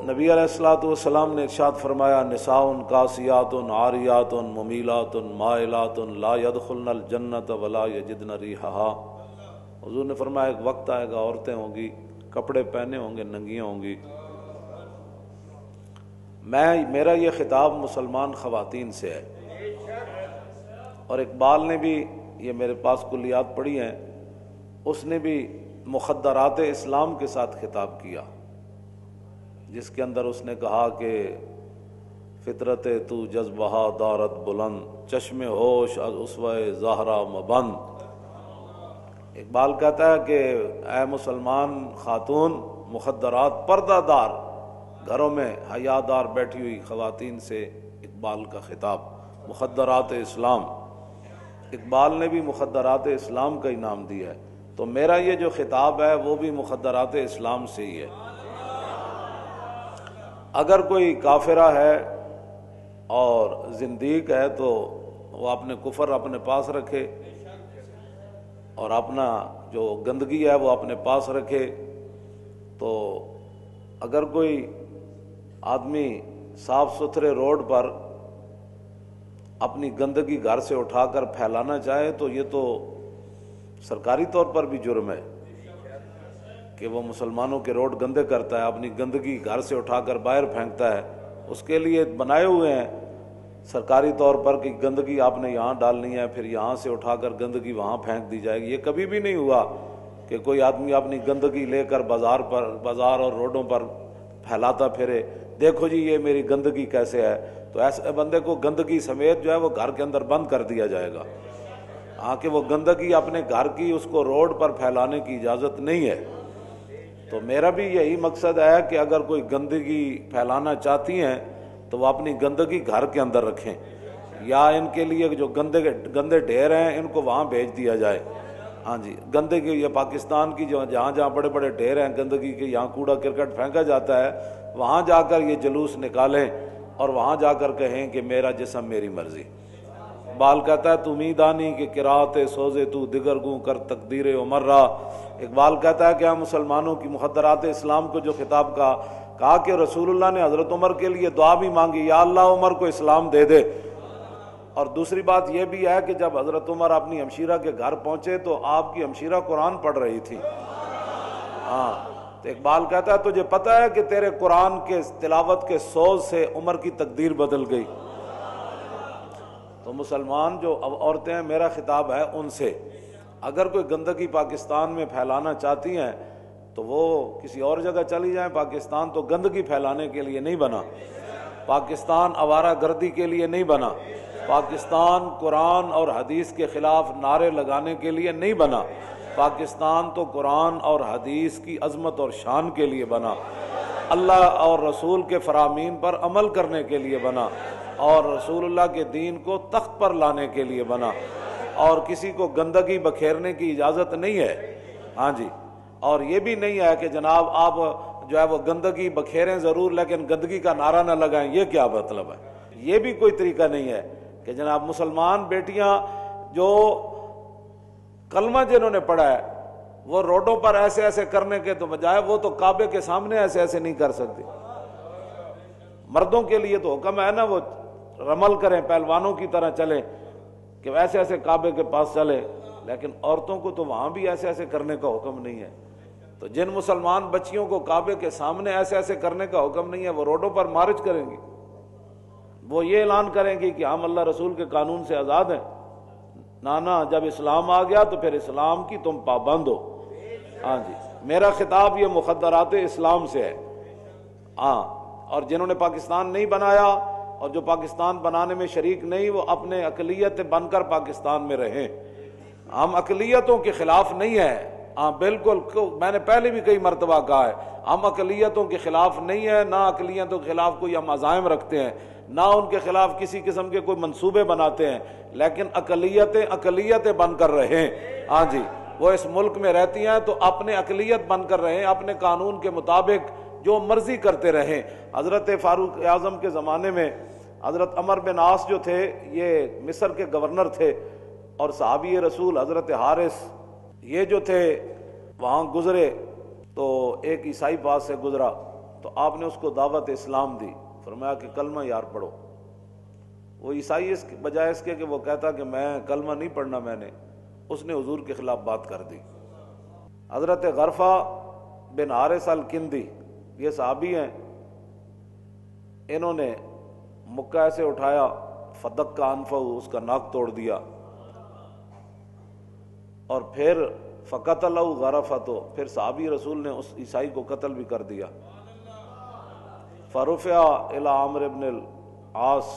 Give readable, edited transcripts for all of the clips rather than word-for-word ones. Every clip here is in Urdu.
نبی علیہ الصلوۃ والسلام نے ارشاد فرمایا نساء کاسیات عاریات ممیلات مائلات لا يدخلن الجنۃ ولا یجدن ریحھا۔ حضور نے فرمایا ایک وقت آئے گا عورتیں ہوں گی، کپڑے پہنے ہوں گے، ننگیاں ہوں گی۔ میرا یہ خطاب مسلمان خواتین سے ہے، اور اقبال نے بھی یہ میرے پاس کلیات پڑھی ہیں، اس نے بھی مخدرات اسلام کے ساتھ خطاب کیا، جس کے اندر اس نے کہا کہ فطرت تو جذبہ دارت بلند، چشم ہوش از اسوہ زہرا مبند۔ اقبال کہتا ہے کہ اے مسلمان خاتون، مخدرات پردہ دار گھروں میں حیا دار بیٹھی ہوئی خواتین سے اقبال کا خطاب، مخدرات اسلام۔ اقبال نے بھی مخدرات اسلام کا انعام دیا ہے، تو میرا یہ جو خطاب ہے وہ بھی مخدرات اسلام سے ہی ہے۔ اگر کوئی کافرہ ہے اور زندیق ہے تو وہ اپنے کفر اپنے پاس رکھے، اور اپنا جو گندگی ہے وہ اپنے پاس رکھے۔ تو اگر کوئی آدمی صاف ستھرے روڈ پر اپنی گندگی گھر سے اٹھا کر پھیلانا چاہے تو یہ تو سرکاری طور پر بھی جرم ہے کہ وہ مسلمانوں کے روڈ گندے کرتا ہے، اپنی گندگی گھر سے اٹھا کر باہر پھینکتا ہے۔ اس کے لیے بنائے ہوئے ہیں سرکاری طور پر کہ گندگی آپ نے یہاں ڈالنی ہے، پھر یہاں سے اٹھا کر گندگی وہاں پھینک دی جائے گی۔ یہ کبھی بھی نہیں ہوا کہ کوئی آدمی اپنی گندگی لے کر بازار اور روڈوں پر پھیلاتا پھرے، دیکھو جی یہ میری گندگی کیسے ہے۔ تو ایسے بندے کو گندگی سمیت جو ہے وہ گھر کے اندر بند کر دیا جائے گا، کہ وہ گندگی اپنے گھر کی اس کو روڈ پر پھیلانے کی اجازت نہیں ہے۔ تو میرا بھی یہی مقصد ہے کہ اگر کوئی گندگی پھیلانا چاہتی ہیں تو وہ اپنی گندگی گھر کے اندر رکھیں، یا ان کے لیے جو گندے ڈھیر ہیں ان کو وہاں بھیج دیا جائے۔ ہاں جی، گندگی یہ پاکستان کی جو جہاں بڑے بڑے ڈھیر ہیں گندگی کے، یہاں کوڑا کرکٹ پھینکا جاتا ہے، وہاں جا کر یہ جلوس نکالیں اور وہاں جا کر کہیں کہ میرا جسم میری مرضی۔ اقبال کہتا ہے تو میدانی کہ قرات سوزے تو دیگر گوں کر تقدیر عمر را۔ اقبال کہتا ہے کہ ہم مسلمانوں کی مخدرات اسلام کو جو خطاب کہا کہ رسول اللہ نے حضرت عمر کے لیے دعا بھی مانگی، یا اللہ عمر کو اسلام دے دے۔ اور دوسری بات یہ بھی ہے کہ جب حضرت عمر اپنی ہمشیرہ کے گھر پہنچے تو آپ کی ہمشیرہ قرآن پڑھ رہی تھی۔ تو اقبال کہتا ہے تجھے پتہ ہے کہ تیرے قرآن کے تلاوت کے سوز سے عمر کی تقدیر بدل گئی۔ تو مسلمان جو عورتیں ہیں، میرا خطاب ہے ان سے، اگر کوئی گندگی پاکستان میں پھیلانا چاہتی ہیں تو وہ کسی اور جگہ چلی جائیں۔ پاکستان تو گندگی پھیلانے کے لیے نہیں بنا، پاکستان آوارہ گردی کے لیے نہیں بنا، پاکستان قرآن اور حدیث کے خلاف نعرے لگانے کے لیے نہیں بنا، پاکستان تو قرآن اور حدیث کی عظمت اور شان کے لیے بنا، اللہ اور رسول کے فرامین پر عمل کرنے کے لیے بنا، اور رسول اللہ کے دین کو تخت پر لانے کے لیے بنا، اور کسی کو گندگی بکھیرنے کی اجازت نہیں ہے۔ ہاں جی، اور یہ بھی نہیں ہے کہ جناب آپ جو ہے وہ گندگی بکھیریں ضرور لیکن گندگی کا نعرہ نہ لگائیں، یہ کیا مطلب ہے؟ یہ بھی کوئی طریقہ نہیں ہے کہ جناب مسلمان بیٹیاں جو کلمہ جنہوں نے پڑھا ہے وہ روڈوں پر ایسے ایسے کرنے کے تو بجائے وہ تو کعبے کے سامنے ایسے ایسے نہیں کر سکتے۔ مردوں کے لیے تو حکم ہے نا وہ رمل کریں، پہلوانوں کی طرح چلیں کہ ایسے ایسے کعبے کے پاس چلے، لیکن عورتوں کو تو وہاں بھی ایسے ایسے کرنے کا حکم نہیں ہے۔ تو جن مسلمان بچیوں کو کعبے کے سامنے ایسے ایسے کرنے کا حکم نہیں ہے وہ روڈوں پر مارچ کریں گی، وہ یہ اعلان کریں گی کہ ہم اللہ رسول کے قانون سے آزاد ہیں۔ نانا جب اسلام آ گیا تو پھر اسلام کی تم پابند ہو۔ ہاں جی، میرا خطاب یہ مخدرات اسلام سے ہے۔ اور جنہوں نے پاکستان نہیں بنایا اور جو پاکستان بنانے میں شریک نہیں، وہ اپنے اقلیت بن کر پاکستان میں رہیں۔ ہم اقلیتوں کے خلاف نہیں ہیں، بالکل، میں نے پہلے بھی کئی مرتبہ کہا ہے، ہم اقلیتوں کے خلاف نہیں ہیں، نہ اقلیتوں کے خلاف کوئی ہم عزائم رکھتے ہیں، نہ ان کے خلاف کسی قسم کے کوئی منصوبے بناتے ہیں، لیکن اقلیتیں بن کر رہیں۔ ہاں جی، وہ اس ملک میں رہتی ہیں تو اپنے اقلیت بن کر رہیں، اپنے قانون کے مطابق جو مرضی کرتے رہیں۔ حضرت فاروق اعظم کے زمانے میں حضرت عمر بن عاص جو تھے یہ مصر کے گورنر تھے، اور صحابی رسول حضرت حارث یہ جو تھے وہاں گزرے تو ایک عیسائی پاس سے گزرا تو آپ نے اس کو دعوت اسلام دی، فرمایا کہ کلمہ یار پڑھو۔ وہ عیسائی اس بجائے اس کے کہ وہ کہتا کہ میں کلمہ نہیں پڑھنا اس نے حضور کے خلاف بات کر دی۔ حضرت غرفہ بن حارث الکندی، یہ صحابی ہیں، انہوں نے مکہ ایسے اٹھایا، فدق کا انفہ، اس کا ناک توڑ دیا، اور پھر فقتلہ غرفۃ، پھر صحابی رسول نے اس عیسائی کو قتل بھی کر دیا۔ فرفع الی عمرو بن العاص،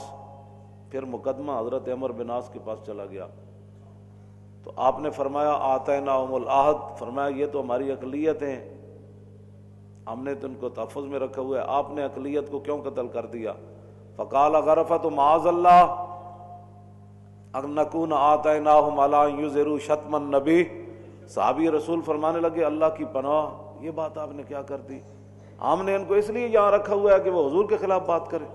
پھر مقدمہ حضرت عمر بن عاص کے پاس چلا گیا، تو آپ نے فرمایا آتیناہم العہد، فرمایا یہ تو ہماری اقلیت ہیں، ہم نے تو ان کو تحفظ میں رکھا ہوا ہے، آپ نے اقلیت کو کیوں قتل کر دیا؟ فقال غرفۃ معاذ اللہ ان نکون آتیناہم علی ان یظہروا شتم النبی، صحابی رسول فرمانے لگے اللہ کی پناہ، یہ بات آپ نے کیا کر دی؟ ہم نے ان کو اس لیے یہاں رکھا ہوا ہے کہ وہ حضور کے خلاف بات کرے۔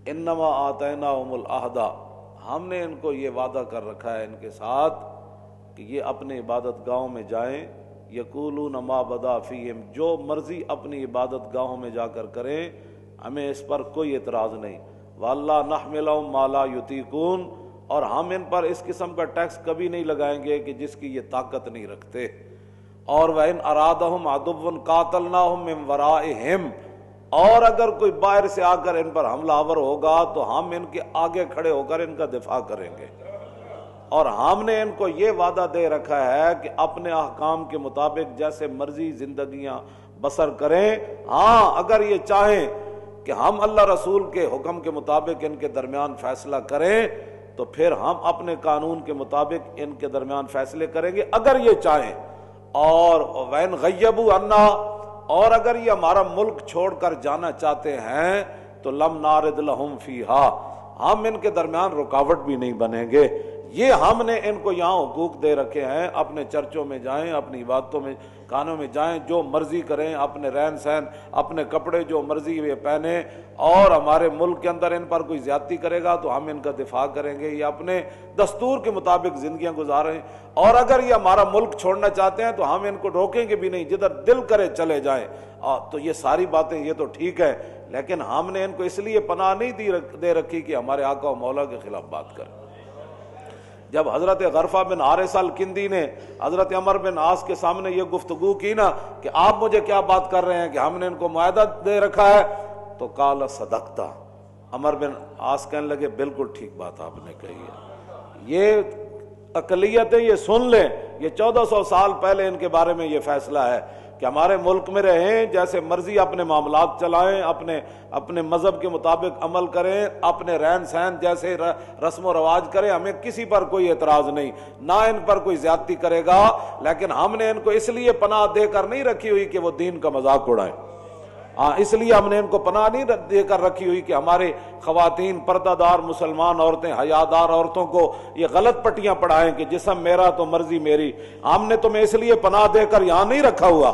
انما آتیناہم العہد، ہم نے ان کو یہ وعدہ کر رکھا ہے ان کے ساتھ کہ یہ اپنے عبادت گاہوں میں جائیں، یقولون ما بدا فیہم، جو مرضی اپنی عبادت گاہوں میں جا کر کریں، ہمیں اس پر کوئی اعتراض نہیں۔ وَاللَّا نَحْمِلَهُمْ مَا لَا يُطِيقُونَ، اور ہم ان پر اس قسم کا ٹیکس کبھی نہیں لگائیں گے کہ جس کی یہ طاقت نہیں رکھتے۔ اور وَإِنْ أَرَادَهُمْ عَدُوٌّ قَاتَلْنَاهُمْ مِنْ وَرَائِهِمْ، اور اگر کوئی باہر سے آ کر ان پر حملہ آور ہوگا تو ہم ان کے آگے کھڑے ہو کر ان کا دفاع کریں گے۔ اور ہم نے ان کو یہ وعدہ دے رکھا ہے کہ اپنے احکام کے مطابق جیسے مرضی زندگیاں بسر کریں، ہاں اگر یہ چاہیں کہ ہم اللہ رسول کے حکم کے مطابق ان کے درمیان فیصلہ کریں تو پھر ہم اپنے قانون کے مطابق ان کے درمیان فیصلے کریں گے اگر یہ چاہیں۔ اور وَإِنْ غَيَّبُوا عَنَّا، اور اگر یہ ہمارا ملک چھوڑ کر جانا چاہتے ہیں تو لَمْ نَارِدْ لَهُمْ فِيهَا، ہم ان کے درمیان رکاوٹ بھی نہیں بنیں گے۔ یہ ہم نے ان کو یہاں حقوق دے رکھے ہیں، اپنے چرچوں میں جائیں، اپنی عبادتوں میں کانوں میں جائیں، جو مرضی کریں، اپنے رہن سہن، اپنے کپڑے جو مرضی یہ پہنیں، اور ہمارے ملک کے اندر ان پر کوئی زیادتی کرے گا تو ہم ان کا دفاع کریں گے، یہ اپنے دستور کے مطابق زندگیاں گزاریں، اور اگر یہ ہمارا ملک چھوڑنا چاہتے ہیں تو ہم ان کو روکیں گے بھی نہیں، جدھر دل کرے چلے جائیں۔ تو یہ ساری باتیں یہ تو ٹھیک ہے، لیکن ہم نے ان کو اس لیے پناہ نہیں دے رکھی کہ ہمارے آقا و مولا کے خلاف بات کریں۔ جب حضرت غرفہ بن حارث الکندی نے حضرت عمر بن عاص کے سامنے یہ گفتگو کی نا کہ آپ مجھے کیا بات کر رہے ہیں کہ ہم نے ان کو معاہدہ دے رکھا ہے، تو قال صدقتا، عمر بن عاص کہنے لگے بالکل ٹھیک بات آپ نے کہی ہے۔ یہ اقلیتیں یہ سن لیں، یہ 1400 سال پہلے ان کے بارے میں یہ فیصلہ ہے کہ ہمارے ملک میں رہیں، جیسے مرضی اپنے معاملات چلائیں، اپنے مذہب کے مطابق عمل کریں، اپنے رہن سہن جیسے رسم و رواج کریں، ہمیں کسی پر کوئی اعتراض نہیں، نہ ان پر کوئی زیادتی کرے گا، لیکن ہم نے ان کو اس لیے پناہ دے کر نہیں رکھی ہوئی کہ وہ دین کا مذاق اڑائیں۔ اس لیے ہم نے ان کو پناہ نہیں دے کر رکھی ہوئی کہ ہمارے خواتین پردہ دار مسلمان عورتیں، حیادار عورتوں کو یہ غلط پٹیاں پڑھائیں کہ جسم میرا تو مرضی میری۔ ہم نے تمہیں اس لیے پناہ دے کر یہاں نہیں رکھا ہوا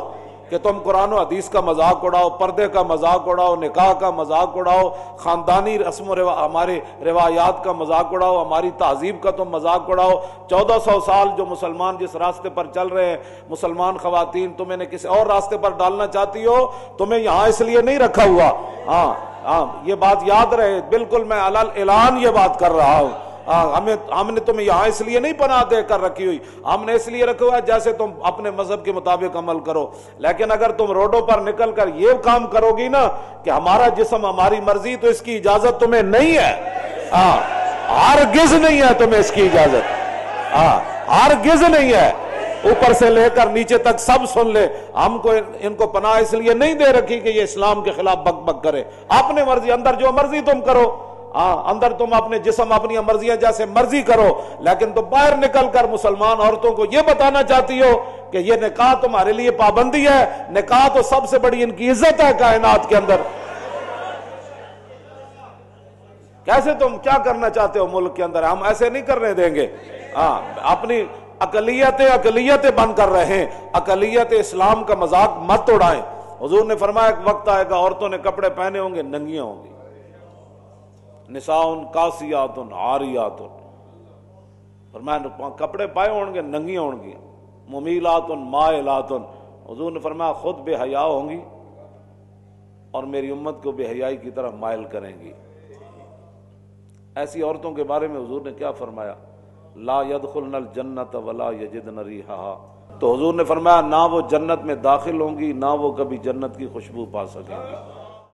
کہ تم قرآن و حدیث کا مذاق اڑاؤ، پردے کا مذاق اڑاؤ، نکاح کا مذاق اڑاؤ، خاندانی رسم و ہمارے روایات کا مذاق اڑاؤ، ہماری تہذیب کا تم مذاق اڑاؤ۔ 1400 سال جو مسلمان جس راستے پر چل رہے ہیں، مسلمان خواتین تم انہیں کسی اور راستے پر ڈالنا چاہتی ہو، تمہیں یہاں اس لیے نہیں رکھا ہوا۔ ہاں یہ بات یاد رہے، بالکل میں علل اعلان یہ بات کر رہا ہوں۔ ہم نے تمہیں یہاں اس لیے نہیں پناہ دے کر رکھی ہوئی، ہم نے اس لیے رکھا ہوا جیسے تم اپنے مذہب کے مطابق عمل کرو، لیکن اگر تم روڈوں پر نکل کر یہ کام کرو گی نا کہ ہمارا جسم ہماری مرضی، تو اس کی اجازت تمہیں نہیں ہے، ہرگز نہیں ہے تمہیں اس کی اجازت، ہرگز نہیں ہے۔ اوپر سے لے کر نیچے تک سب سن لے، ہم کو ان کو پناہ اس لیے نہیں دے رکھی کہ یہ اسلام کے خلاف بک بک کرے، اپنے مرضی، اندر جو مرضی تم کرو، اندر تم اپنے جسم اپنی مرضیاں جیسے مرضی کرو، لیکن تم باہر نکل کر مسلمان عورتوں کو یہ بتانا چاہتی ہو کہ یہ نکاح تمہارے لیے پابندی ہے، نکاح تو سب سے بڑی ان کی عزت ہے کائنات کے اندر۔ کیسے تم کیا کرنا چاہتے ہو ملک کے اندر؟ ہم ایسے نہیں کرنے دیں گے۔ اپنی اقلیتیں بن کر رہیں، اقلیت اسلام کا مذاق مت اڑائیں۔ حضور نے فرمایا ایک وقت آئے گا عورتوں نے کپڑے پہنے ہوں گے، ننگیاں ہوں گی، نساء کاسیات عاریات، فرمایا کپڑے پائے ہوں گے، ننگیاں ہوں گی، ممیلات مائلات، حضور نے فرمایا خود بے حیا ہوں گی، اور میری امت کو بے حیائی کی طرف مائل کریں گی۔ ایسی عورتوں کے بارے میں حضور نے کیا فرمایا؟ لا يدخلن الجنت ولا یجدن ریحہا، تو حضور نے فرمایا نہ وہ جنت میں داخل ہوں گی، نہ وہ کبھی جنت کی خوشبو پا سکیں گی۔